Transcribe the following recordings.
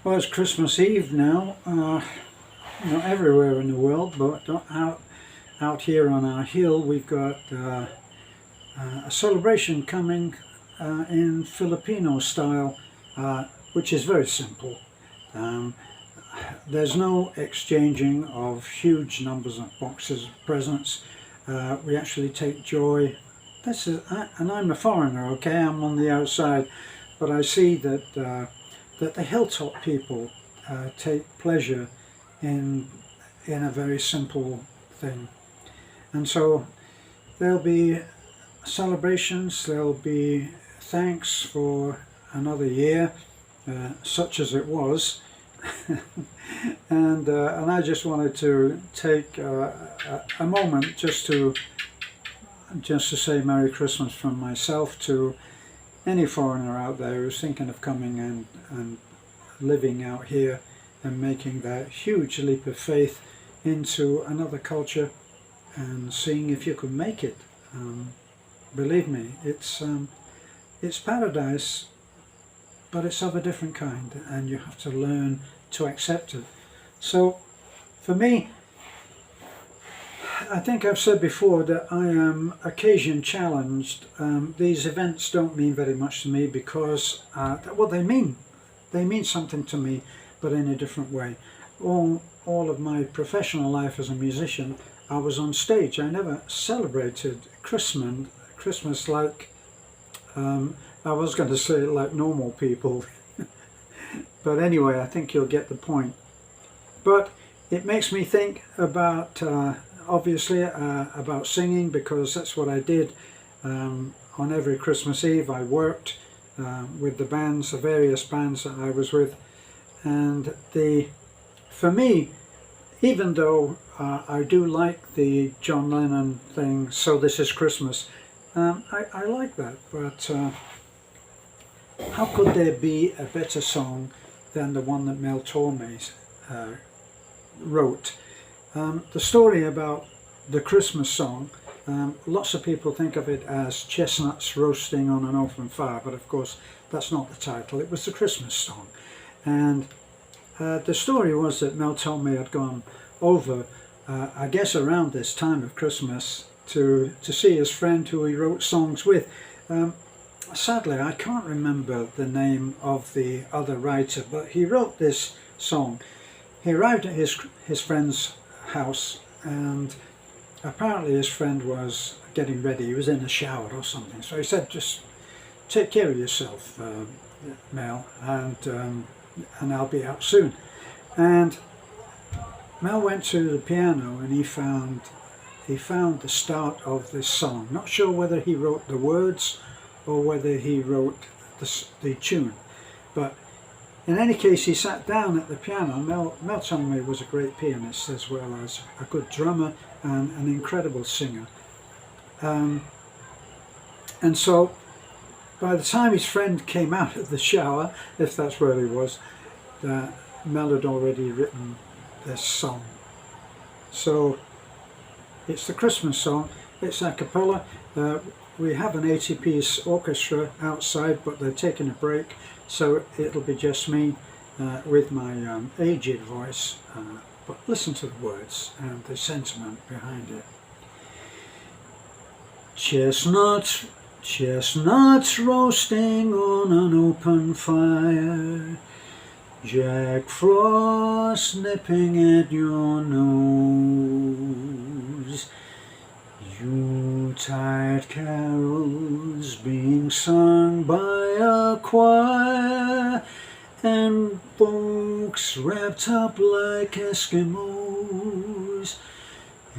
Well, it's Christmas Eve now, everywhere in the world, but out here on our hill we've got a celebration coming in Filipino style, which is very simple. Um, there's no exchanging of huge numbers of boxes of presents. We actually take joy. And I'm a foreigner, okay? I'm on the outside, but I see that the hilltop people take pleasure in a very simple thing. And so there'll be celebrations, there'll be thanks for another year, such as it was. and I just wanted to take a moment just to say Merry Christmas from myself to any foreigner out there who's thinking of coming and living out here and making that huge leap of faith into another culture and seeing if you can make it. Believe me, it's paradise, but it's of a different kind, and you have to learn to accept it. So for me, I think I've said before that I am occasion challenged. These events don't mean very much to me because, well, they mean something to me, but in a different way. All of my professional life as a musician, I was on stage. I never celebrated Christmas like, I was going to say like normal people. But anyway, I think you'll get the point. But it makes me think about, obviously, about singing, because that's what I did. On every Christmas Eve I worked with the bands, the various bands that I was with. And for me, even though I do like the John Lennon thing, So This Is Christmas, I like that, but how could there be a better song than the one that Mel Torme wrote? The story about the Christmas song, lots of people think of it as chestnuts roasting on an open fire, but of course that's not the title. It was the Christmas song. And the story was that Mel Torme had gone over, I guess around this time of Christmas, to see his friend who he wrote songs with. Sadly, I can't remember the name of the other writer, but he wrote this song. He arrived at his friend's house, and apparently his friend was getting ready. He was in the shower or something. So he said, just take care of yourself, Mel, and I'll be out soon. And Mel went to the piano and he found the start of this song. Not sure whether he wrote the words or whether he wrote the tune, but in any case, he sat down at the piano. Mel Torme was a great pianist as well as a good drummer and an incredible singer. And so by the time his friend came out of the shower, if that's where he was, Mel had already written this song. So it's the Christmas song. It's a cappella. We have an 80-piece orchestra outside, but they're taking a break, so it'll be just me with my aged voice. But listen to the words and the sentiment behind it. Chestnuts roasting on an open fire, Jack Frost nipping at your nose, Yuletide carols being sung by a choir, and folks wrapped up like Eskimos.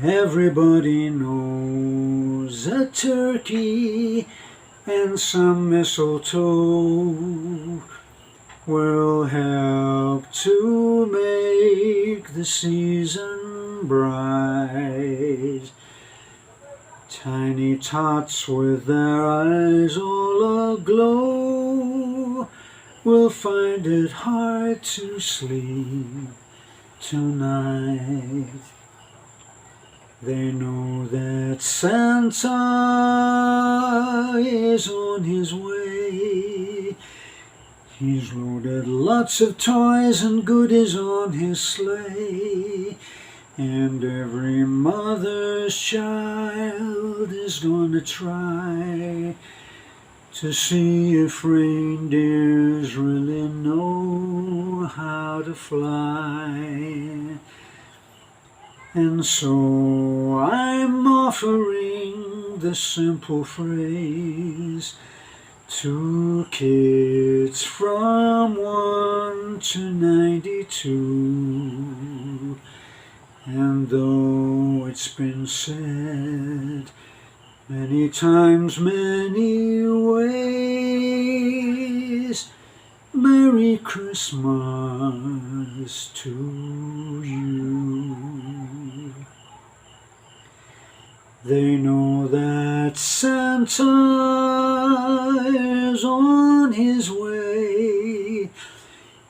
Everybody knows a turkey and some mistletoe will help to make the season bright. Tiny tots with their eyes all aglow will find it hard to sleep tonight. They know that Santa is on his way. He's loaded lots of toys and goodies on his sleigh, and every mother's child is gonna try to see if reindeers really know how to fly. And so I'm offering the simple phrase to kids from 1 to 92. And though it's been said many times, many ways, Merry Christmas to you. They know that Santa is on his way.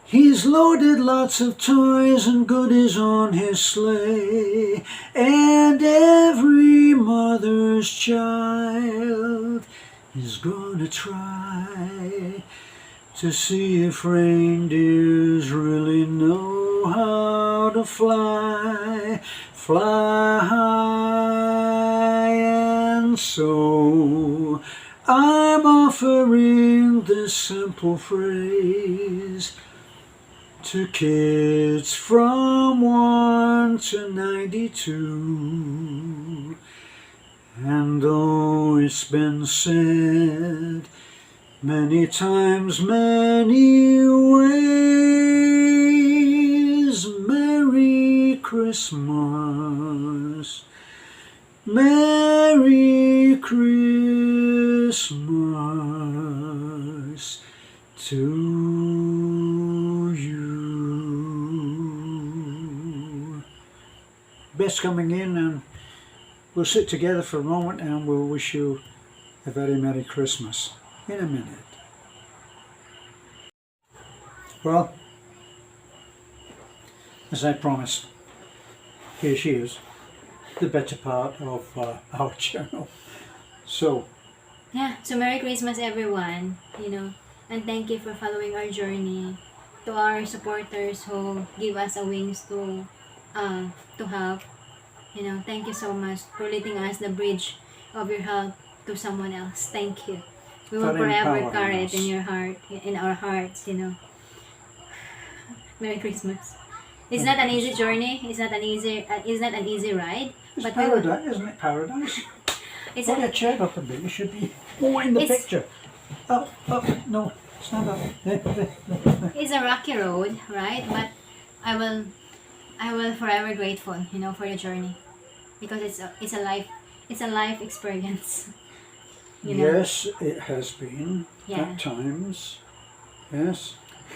He's loaded lots of toys and goodies on his sleigh, and every mother's child is gonna try to see if reindeers really know how to fly, fly high. And so I'm offering this simple phrase to kids from 1 to 92. And though it's been said many times, many ways, Merry Christmas, Merry Christmas to you. Beth's coming in, and we'll sit together for a moment and we'll wish you a very Merry Christmas in a minute. Well, as I promised, here she is, the better part of our channel. So Merry Christmas everyone, and thank you for following our journey. To our supporters who give us a wings to help, thank you so much for letting us the bridge of your help to someone else. Thank you. We will forever carry it in your heart, in our hearts, Merry Christmas. It's not an easy journey. It's not an easy ride. It's but paradise, isn't it? Paradise. Put your chair up a bit. You should be more in the picture. Up, no, stand up. It's a rocky road, right? But I will forever grateful, for the journey, because it's a life experience. Yes, it has been at times. Yes.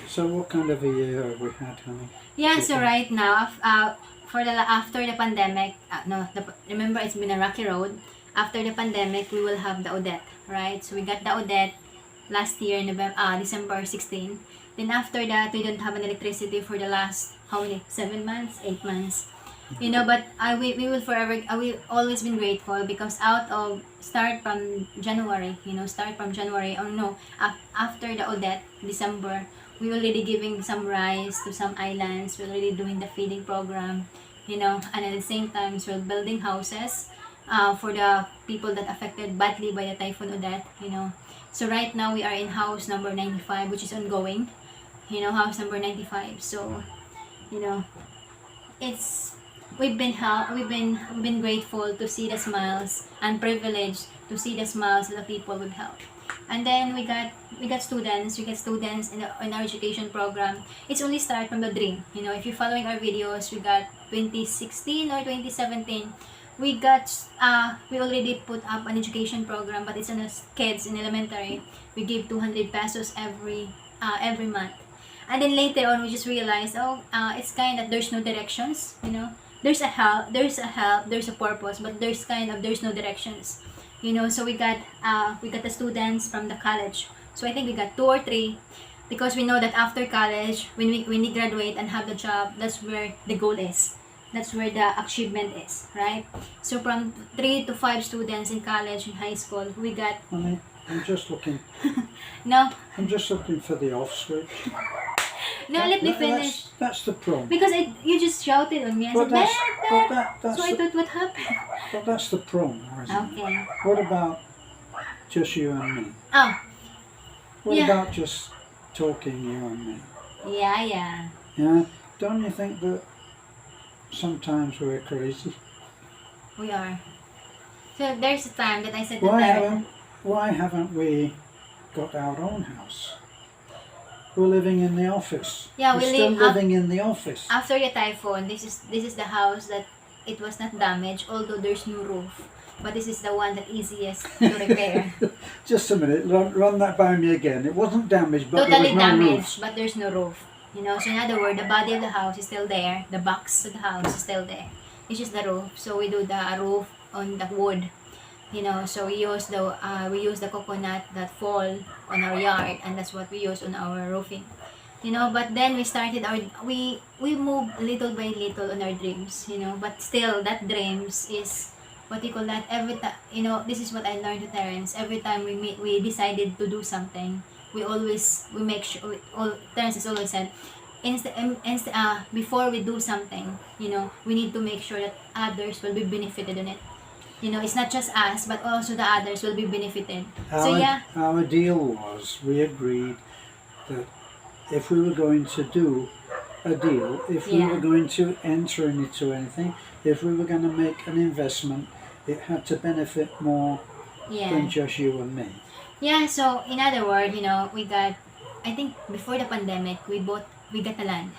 So what kind of a year have we had, honey? Yeah. So right now, after the pandemic, remember it's been a rocky road. After the pandemic, we will have the Odette, right? So we got the Odette last year, December 16. Then after that, we don't have an electricity for the last, how many? 7 months, 8 months. But we will always been grateful, because start from January, after the Odette, December, we already giving some rice to some islands. We're already doing the feeding program, and at the same time, we're building houses for the people that affected badly by the Typhoon Odette, So right now we are in house number 95, which is ongoing, house number 95. So, we've been grateful to see the smiles, and privileged to see the smiles of the people we've helped. And then we got students in our education program. It's only start from the dream. If you're following our videos, we got 2016 or 2017. We already put up an education program, but it's on kids in elementary. We give 200 pesos every month. And then later on, we just realized, it's kind of there's no directions. There's a help, there's a purpose, but there's no directions. So we got the students from the college. So I think we got 2 or 3, because we know that after college, when we graduate and have the job, that's where the goal is. That's where the achievement is, right? So from 3 to 5 students in college and high school, we got I'm just looking. No, I'm just looking for the off switch. no, let me finish. That's the problem. Because you just shouted on me. I But said, that's, Dad, but Dad. that's So I the, thought, what happened? but that's the problem, isn't it? Okay. What about just you and me? Oh, What Yeah. about just talking, you and me? yeah. Yeah. Don't you think that sometimes we're crazy? We are. So there's a time that I said to Why Terence. haven't we got our own house? We're living in the office. Yeah, we're we still live living in the office. After the typhoon, this is the house that it was not damaged, although there's no roof. But this is the one that easiest to repair. Just a minute, run that by me again. It wasn't damaged, but Totally there was no damaged, roof. but there's no roof. You know, so in other words, the body of the house is still there. The box of the house is still there. It's just the roof. So we do the roof on the wood. You know, so we use the coconut that fall on our yard, and that's what we use on our roofing. You know, but then we move little by little on our dreams. You know, but still that dreams is what you call that every time. You know, this is what I learned to Terence. Every time we decided to do something, we make sure. Terence has always said, before we do something, you know, we need to make sure that others will be benefited on it. You know, it's not just us, but also the others will be benefited. Our deal was, we agreed that if we were going to do a deal, if we were going to enter into anything, if we were going to make an investment, it had to benefit more than just you and me. Yeah, so in other words, you know, I think before the pandemic, we got the land.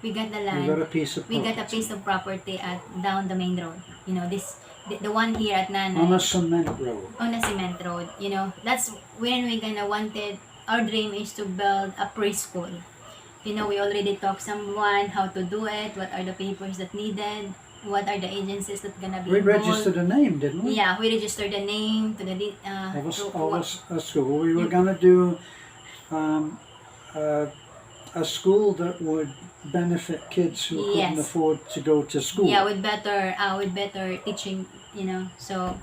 We got the land. We got a piece of property. We got a piece of property down the main road. You know, the one here at Nanay. On a cement road. On a cement road. You know, that's when our dream is to build a preschool. You know, we already talked someone how to do it, what are the papers that needed, what are the agencies that gonna be We involved. registered a name, didn't we? Yeah, we registered the name to the Of a school. We were going to do a school that would benefit kids who couldn't afford to go to school. Yeah, with better teaching, you know. So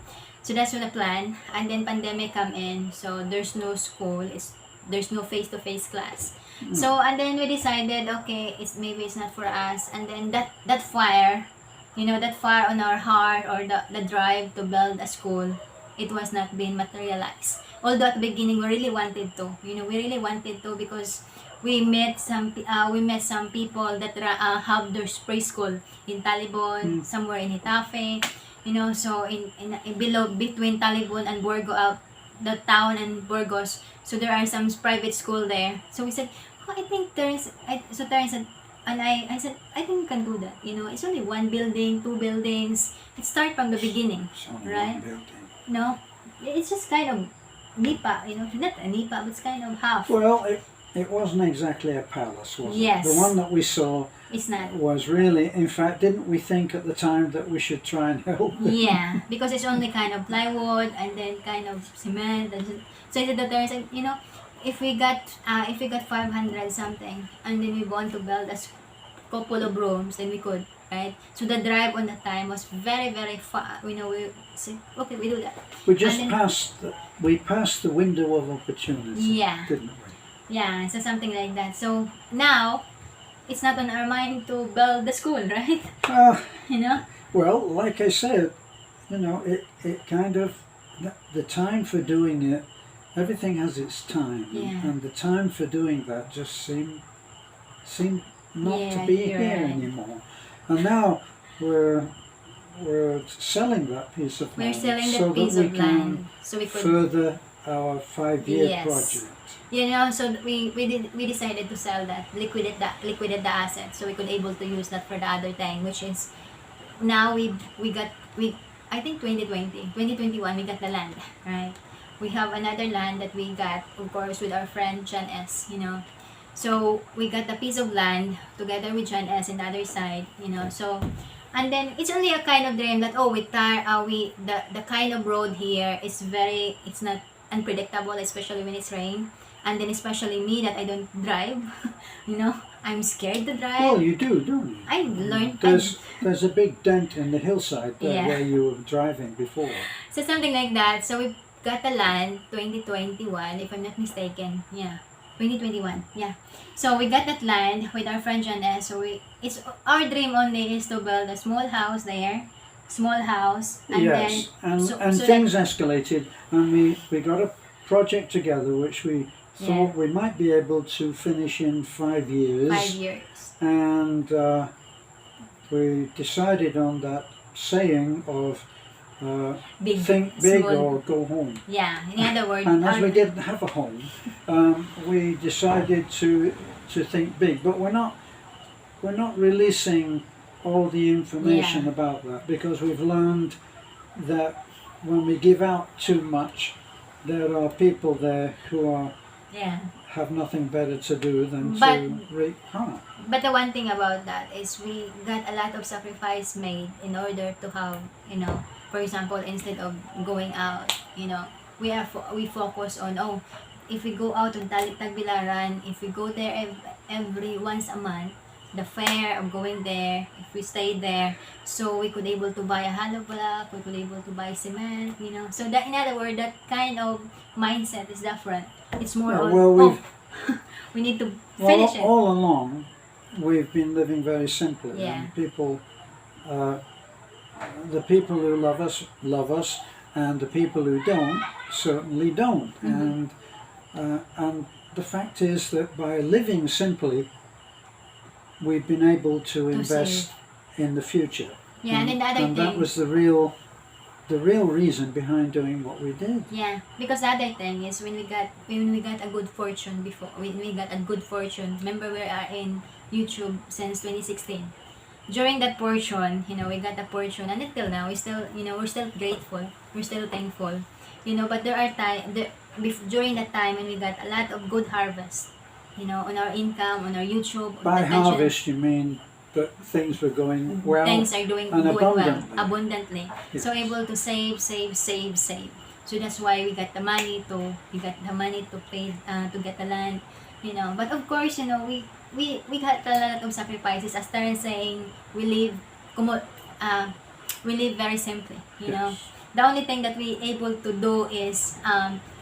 that's what the plan. And then pandemic come in, so there's no school. There's no face-to-face class. So and then we decided, okay, maybe it's not for us. And then that fire, you know, that fire on our heart, or the drive to build a school, it was not being materialized. Although at the beginning we really wanted to, you know, because we met some people that have their preschool in Talibon, somewhere in Hitafe, you know, so in below between Talibon and Burgos, the town and Burgos, so there are some private school there. So we said, I think Terence said, and I said, I think we can do that. You know, it's only one building, two buildings. Let's start from the beginning, right? No, it's just kind of nipa, you know, not a nipa, but it's kind of half. Well, it wasn't exactly a palace, was it? The one that we saw it's not. Was really, in fact, didn't we think at the time that we should try and help them? Yeah, because it's only kind of plywood and then kind of cement. So I said that there's, you know, if we got 500 something, and then we want to build a couple of rooms, then we could, right? So the drive on the time was very, very far. You know, we said, okay, we do that. We just passed the window of opportunity. Yeah. Didn't we? Yeah, so something like that. So now, it's not on our mind to build the school, right? You know? Well, like I said, you know, it kind of, the time for doing it, everything has its time. And the time for doing that just seemed not to be here anymore. And now we're selling that piece of land. We're selling that piece of land so we could further our 5-year project. You know, so we decided to sell that, liquidate the asset, so we could able to use that for the other thing, which is now we I think 2021 we got the land, right? We have another land that we got, of course, with our friend John S, you know. So we got a piece of land together with John S in the other side, you know. So and then it's only a kind of dream that the kind of road here is it's not unpredictable, especially when it's rain. And then especially me that I don't drive, you know, I'm scared to drive. Well, you do, don't you? I learned. There's a big dent in the hillside there where you were driving before. So something like that. So we got the land 2021, if I'm not mistaken. Yeah, 2021. Yeah. So we got that land with our friend Janelle. So it's our dream only is to build a small house there, small house, and Yes, then and so things that, escalated, and we got a project together which we thought we might be able to finish in 5 years. 5 years. And we decided on that saying of Big, think big small. or go home. Yeah. In other words, And as we didn't have a home, we decided to think big. But we're not releasing all the information about that, because we've learned that when we give out too much, there are people there who have nothing better to do than to wreak harm. But the one thing about that is we got a lot of sacrifice made in order to have, for example, instead of going out, we focus on, if we go out on Tagbilaran, if we go there every once a month, the fare of going there, if we stay there, so we could able to buy a hollow block, we could able to buy cement, So that, in other words, that kind of mindset is different. It's more we need to finish it. All along, we've been living very simply. Yeah. And people, the people who love us, and the people who don't certainly don't. And the fact is that by living simply, we've been able to invest in the future. Yeah, and then the other thing, that was the real reason behind doing what we did. Yeah, because the other thing is when we got a good fortune before, when we got a good fortune. Remember, we are in YouTube since 2016. During that portion, we got a portion, and until now, we're still grateful, we're still thankful, But there are during that time when we got a lot of good harvest, on our income, on our YouTube. By harvest, you mean that things were going well. Things are doing abundantly. Yes. So able to save. So that's why we got the money to pay to get the land, But of course, we got a lot of sacrifices. As Terence saying, we live very simply, Yes. The only thing that we able to do is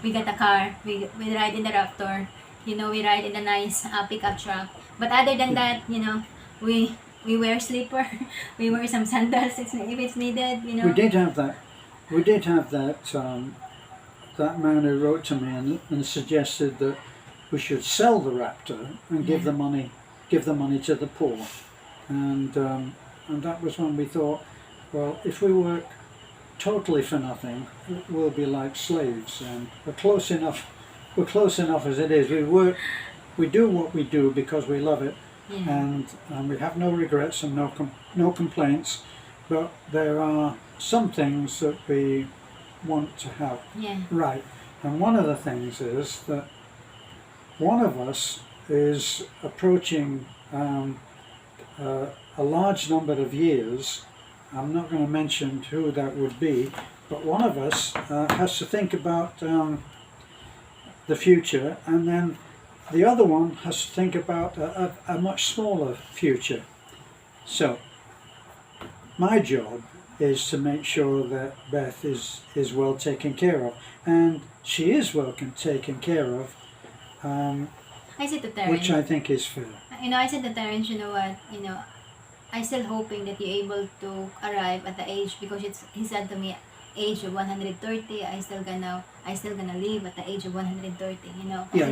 we got a car, we ride in the Raptor, we ride in the nice pickup truck. But other than that, we wear slipper, we wear some sandals if it's needed, We did have that. We did have that. That man who wrote to me and suggested that we should sell the Raptor and give the money to the poor, and that was when we thought, well, if we work totally for nothing, we'll be like slaves, and we're close enough as it is. We do what we do because we love it, and we have no regrets and no complaints, but there are some things that we want to have right. And one of the things is that one of us is approaching a large number of years. I'm not going to mention who that would be, but one of us has to think about the future, and then the other one has to think about a much smaller future. So my job is to make sure that Beth is well taken care of, and she is well taken care of, I said to Terence, which I think is fair. I said to Terence, you know what, I still hoping that you're able to arrive at the age, because he said to me, age of 130, I still gonna live at the age of 130, Yeah,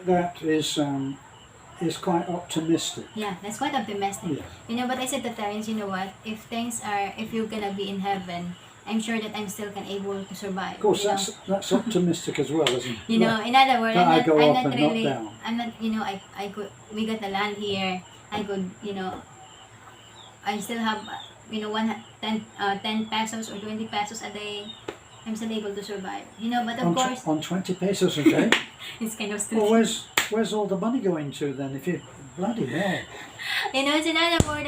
that is quite optimistic. Yeah, that's quite optimistic. Yeah. But I said to Terence, if you're gonna be in heaven, I'm sure that I'm still able to survive. Of course, that's optimistic as well, isn't it? In other words, I go I'm up not and really, not down. I'm not, I could, we got the land here, I could, I still have, 10 pesos or 20 pesos a day. I'm still able to survive. But of course, on 20 pesos a day. it's kind of stupid. Well, where's all the money going to then? If you bloody hell. It's another word.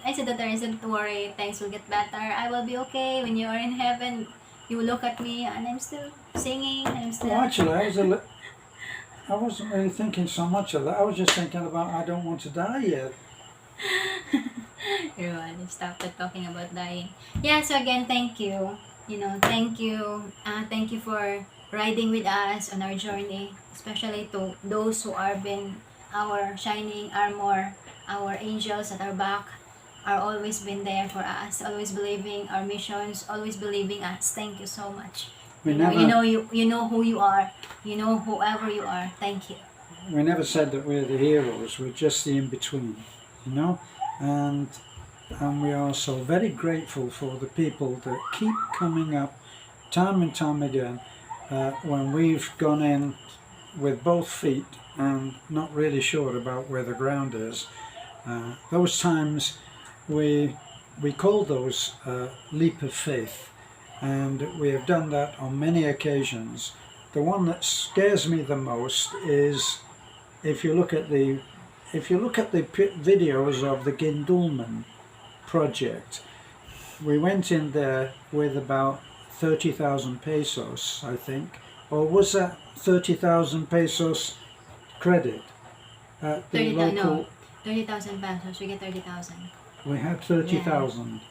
I said to Terence, don't worry, things will get better. I will be okay. When you are in heaven, you will look at me, and I'm still singing. Well, actually, I wasn't really thinking so much of that. I was just thinking about I don't want to die yet. Everyone, stop talking about dying. Yeah. So again, thank you. Thank you. Thank you for riding with us on our journey, especially to those who are been our shining armor, our angels at our back, are always been there for us, always believing our missions, always believing us. Thank you so much. We You know who you are. You know whoever you are. Thank you. never said that we're the heroes. We're just the in between, and we are so very grateful for the people that keep coming up time and time again when we've gone in with both feet and not really sure about where the ground is. Those times we call those leap of faith, and we have done that on many occasions. The one that scares me the most is if you look at the videos of the Gindulman project. We went in there with about 30,000 pesos, I think, or was that 30,000 pesos credit at the 30,000 pesos. We get 30,000. We had 30,000.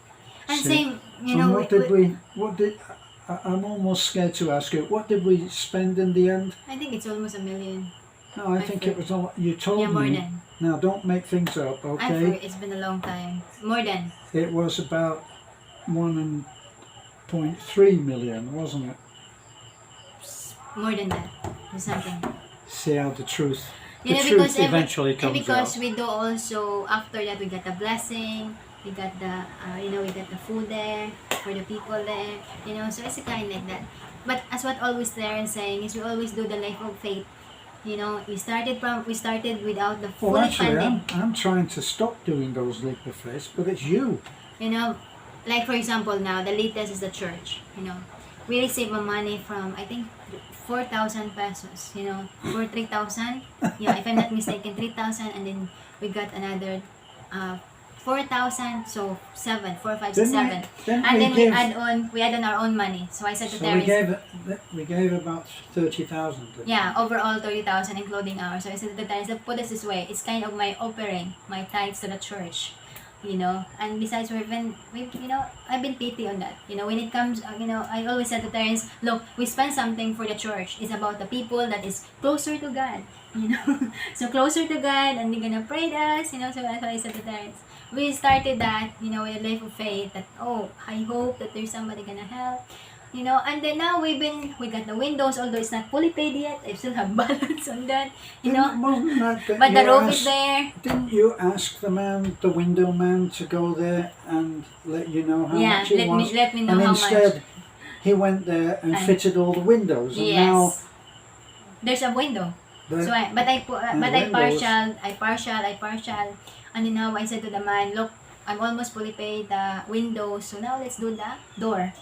And See? same, And I'm almost scared to ask you, what did we spend in the end? I think it's almost 1 million. No, I think it was all, you told more me. than. Now don't make things up, okay? It's been a long time. More than. It was about 1.3 million, wasn't it? More than that. Or something. See how the truth Because eventually comes because out. we do also, after that we got the blessing, we got the we got the food there for the people there, so it's a kind like that. But as what always Terence saying is, we always do the life of faith. We started without the fully Well, actually, funding. I'm trying to stop doing those leap of faith, but it's you. Like for example now, the latest is the church. We receive money from, I think, 4,000 pesos, for 3,000. Yeah, if I'm not mistaken, 3,000, and then we got another 4,000, so 7, 4, 5, 6, 7. And then we add on our own money. So I said to Terence, we gave about 30,000. yeah, overall 30,000 including ours. So I said to Terence, put it this way, it's kind of my offering, my tithes to the church. And besides, I've been pity on that. When it comes, I always said to Terence, look, we spend something for the church. It's about the people that is closer to God. So closer to God, and they're gonna pray to us. So that's what I said to Terence. We started that, with a life of faith. That I hope that there's somebody gonna help. And then now we got the windows, although it's not fully paid yet. I still have balance on that, But the roof is there. Didn't you ask the window man, to go there and let you know how much it was? Let me know and how instead, much. he went there and fitted all the windows. And yes. now there's a window. So I partial. And then now I said to the man, look, I'm almost fully paid the windows. So now let's do the door.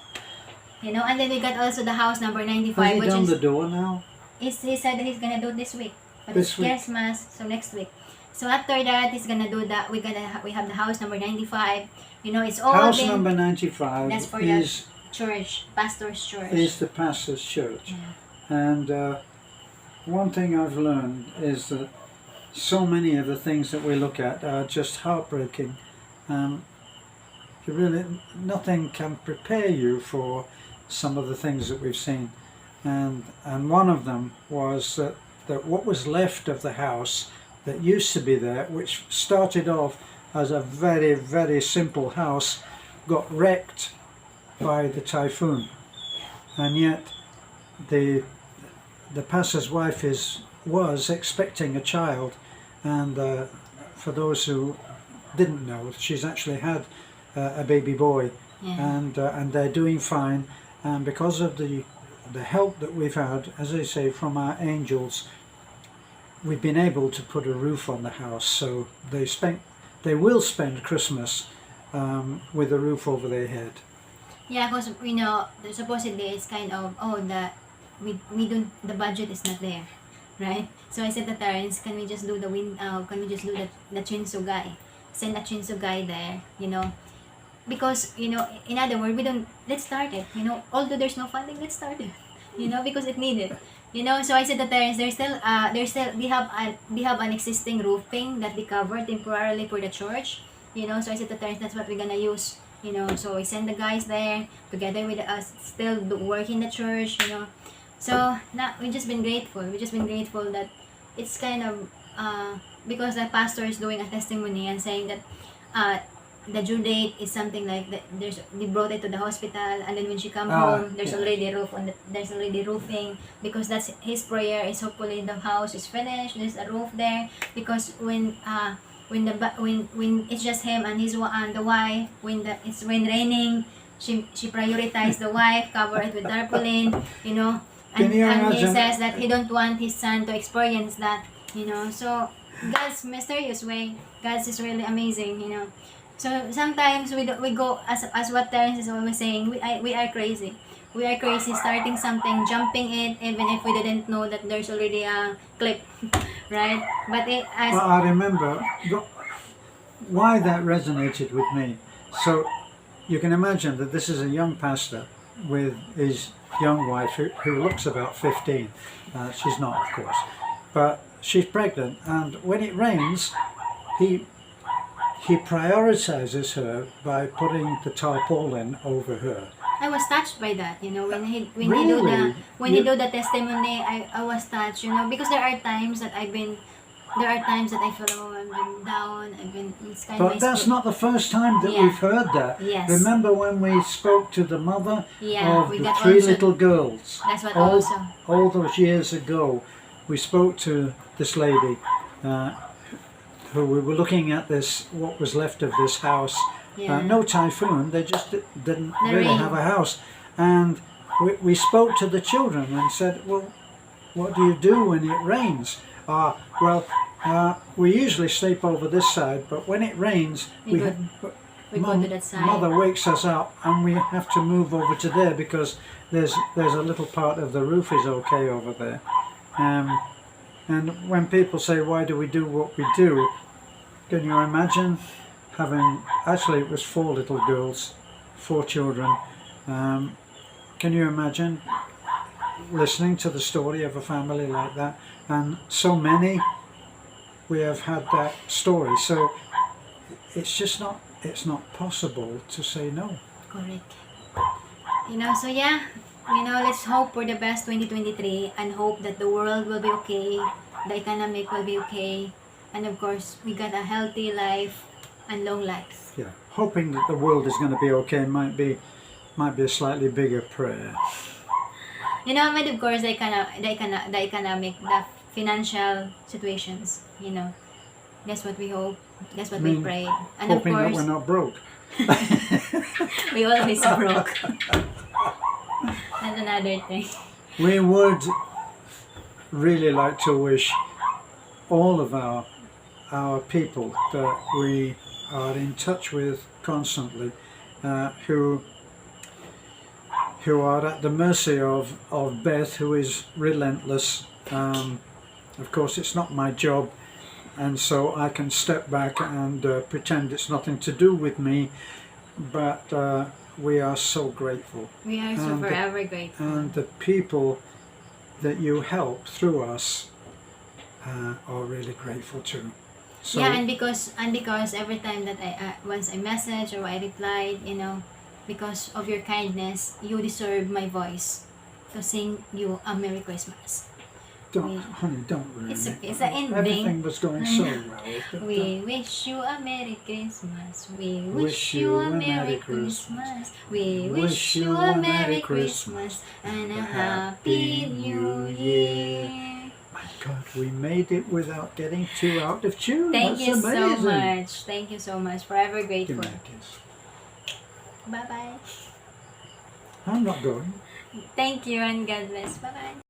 And then we got also the house number 95. Has he which done is, the door now? he said that he's gonna do this week. But This it's week? Christmas, so next week. So after that, he's gonna do that. We have the house number 95. It's all House been, number 95 that's for is the church, pastor's church. is the pastor's church. Yeah. And one thing I've learned is that so many of the things that we look at are just heartbreaking. Nothing can prepare you for some of the things that we've seen. And one of them was that what was left of the house that used to be there, which started off as a very, very simple house, got wrecked by the typhoon. And yet the pastor's wife was expecting a child, and for those who didn't know, she's actually had a baby boy. Yeah. And they're doing fine, and because of the help that we've had, as I say, from our angels, we've been able to put a roof on the house. So they will spend Christmas with a roof over their head. Yeah, because supposedly it's kind of we don't, the budget is not there, right? So I said to Terence, can we just do the chinsu guy? Send a chinsu guy there, because in other words, let's start it. Although there's no funding, let's start it. Because it needed. So I said to Terence, we have an existing roofing that they covered temporarily for the church. So I said to Terence, that's what we're gonna use. you know. So we send the guys there together with us, still work in the church, you know. So now we just been grateful. We just been grateful that it's kind of because the pastor is doing a testimony and saying that the due date is something like that. They brought it to the hospital, and then when she come home, there's already roof on the, there's already roofing, because that's his prayer is hopefully the house is finished. There's a roof there, because when when it's just him and and the wife, it's when raining, she prioritized the wife, cover it with tarpaulin, you know. And he says that he don't want his son to experience that, you know. So God's mysterious way, God's is really amazing, you know. So sometimes we go as what Terence is always saying, we are crazy. We are crazy starting something, jumping it, even if we didn't know that there's already a clip, right? But well, I remember why that resonated with me. So you can imagine that this is a young pastor with his young wife who looks about 15. She's not, of course, but she's pregnant, and when it rains, he prioritizes her by putting the tarpaulin over her. I was touched by that, you know, when he Really? he do the testimony. I was touched, you know, because there are times that I feel, oh, I've been down, it's kind of. But that's not the first time that we've heard that. Yes. Remember when we spoke to the mother of we the got 3 also, little girls? That's what all those years ago, we spoke to this lady who we were looking at this, what was left of this house. No typhoon, they just didn't really have a house. And we spoke to the children and said, well, what do you do when it rains? We usually sleep over this side, but when it rains, we go to that side. Mother wakes us up and we have to move over to there because there's a little part of the roof is okay over there. And when people say, why do we do what we do? Can you imagine having, actually it was 4 little girls, 4 children. Can you imagine listening to the story of a family like that? And so many, we have had that story. So it's just not, it's not possible to say no. Correct. You know, so yeah, you know, let's hope for the best 2023 and hope that the world will be okay, the economic will be okay, and of course we got a healthy life and long life. Yeah, hoping that the world is going to be okay might be a slightly bigger prayer. You know, and of course the economic, the financial situations, you know, that's what we hope, that's what we pray, and hoping of course that we're not broke. we always broke. That's another thing. We would really like to wish all of our people that we are in touch with constantly, who are at the mercy of Beth, who is relentless. Of course, it's not my job, and so I can step back and pretend it's nothing to do with me, but we are so grateful. We are so forever grateful. And the people that you help through us are really grateful too. So, yeah, and because every time that once I message or I replied, you know, because of your kindness, you deserve my voice to sing you a Merry Christmas. Honey, don't ruin it's it. It's an ending. Everything was going so well. We wish you a Merry Christmas. We wish you a Merry Christmas. We wish you a Merry Christmas and a Happy New Year. My God, we made it without getting too out of tune. Thank That's you amazing. so much. Thank you so much. Forever grateful. Give me a kiss. Bye bye. I'm not going. Thank you and God bless. Bye bye.